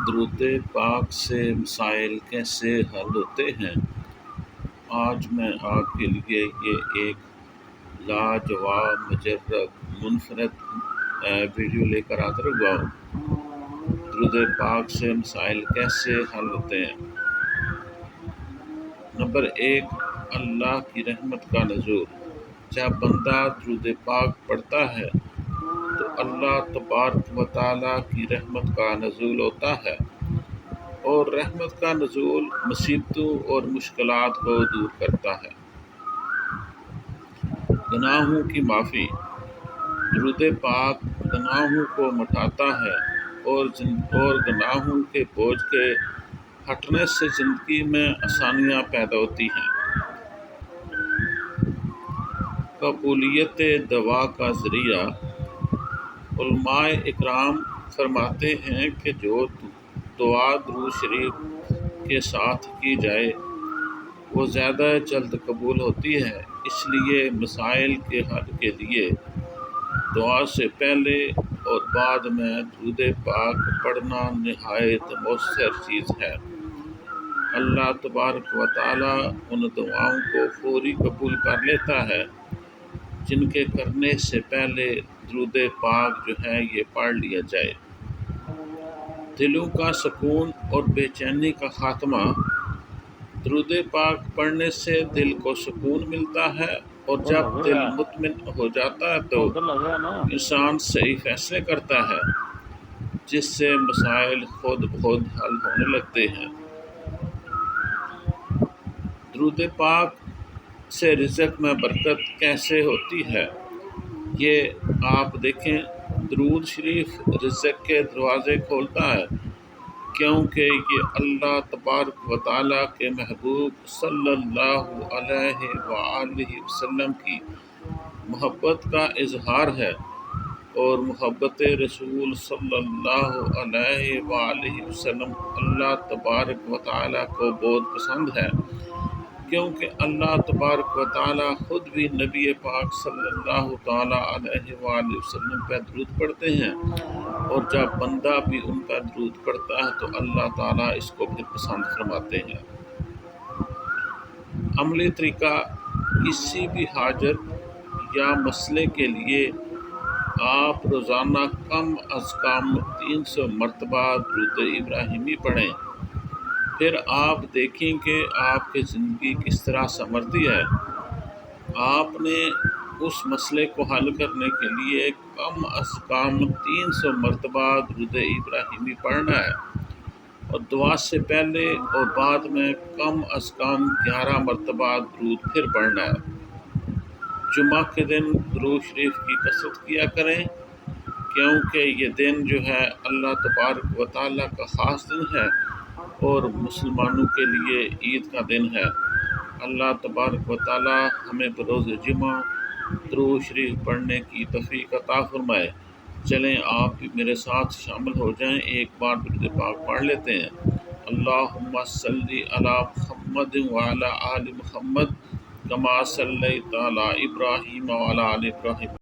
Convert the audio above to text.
درود پاک سے مسائل کیسے حل ہوتے ہیں؟ آج میں آپ کے لیے یہ ایک لاجواب مجرب منفرد ویڈیو لے کر حاضر ہوا ہوں۔ درود پاک سے مسائل کیسے حل ہوتے ہیں؟ نمبر 1، اللہ کی رحمت کا نزول۔ جب بندہ درود پاک پڑھتا ہے تو اللہ تبارک و تعالیٰ کی رحمت کا نزول ہوتا ہے، اور رحمت کا نزول مصیبتوں اور مشکلات کو دور کرتا ہے۔ گناہوں کی معافی۔ درود پاک گناہوں کو مٹاتا ہے اور گناہوں کے بوجھ کے ہٹنے سے زندگی میں آسانیاں پیدا ہوتی ہیں۔ قبولیت دعا کا ذریعہ۔ علماء اکرام فرماتے ہیں کہ جو دعا درود شریف کے ساتھ کی جائے وہ زیادہ جلد قبول ہوتی ہے، اس لیے مسائل کے حل کے لیے دعا سے پہلے اور بعد میں درود پاک پڑھنا نہایت مؤثر چیز ہے۔ اللہ تبارک و تعالیٰ ان دعاؤں کو فوری قبول کر لیتا ہے جن کے کرنے سے پہلے درود پاک جو ہے یہ پڑھ لیا جائے۔ دلوں کا سکون اور بے چینی کا خاتمہ۔ درود پاک پڑھنے سے دل کو سکون ملتا ہے، اور جب دل مطمئن ہو جاتا ہے تو انسان صحیح فیصلے کرتا ہے، جس سے مسائل خود بخود حل ہونے لگتے ہیں۔ درود پاک سے رزق میں برکت کیسے ہوتی ہے؟ یہ آپ دیکھیں، درود شریف رزق کے دروازے کھولتا ہے، کیونکہ یہ اللہ تبارک و تعالیٰ کے محبوب صلی اللہ علیہ وآلہ وسلم کی محبت کا اظہار ہے، اور محبت رسول صلی اللہ علیہ وآلہ وسلم اللہ تبارک و تعالیٰ کو بہت پسند ہے، کیونکہ اللہ تبارک و تعالیٰ خود بھی نبی پاک صلی اللہ تعالیٰ علیہ وآلہ وسلم پہ درود پڑھتے ہیں، اور جب بندہ بھی ان کا درود پڑھتا ہے تو اللہ تعالیٰ اس کو پھر پسند فرماتے ہیں۔ عملی طریقہ۔ کسی بھی حاجت یا مسئلے کے لیے آپ روزانہ کم از کم 300 مرتبہ درود ابراہیمی پڑھیں، پھر آپ دیکھیں کہ آپ کی زندگی کس طرح سنورتی ہے۔ آپ نے اس مسئلے کو حل کرنے کے لیے کم از کم 300 مرتبہ درود ابراہیمی پڑھنا ہے، اور دعا سے پہلے اور بعد میں کم از کم 11 مرتبہ درود پھر پڑھنا ہے۔ جمعہ کے دن درود شریف کی کثرت کیا کریں، کیونکہ یہ دن جو ہے اللہ تبارک و تعالیٰ کا خاص دن ہے اور مسلمانوں کے لیے عید کا دن ہے۔ اللہ تبارک و تعالیٰ ہمیں بروز جمعہ درود شریف پڑھنے کی توفیق عطا فرمائے۔ چلیں آپ بھی میرے ساتھ شامل ہو جائیں، ایک بار درود پاک پڑھ لیتے ہیں۔ اللہم صلی علی محمد وعلی آل محمد کما صلیت علی ابراہیم وعلی آل ابراہیم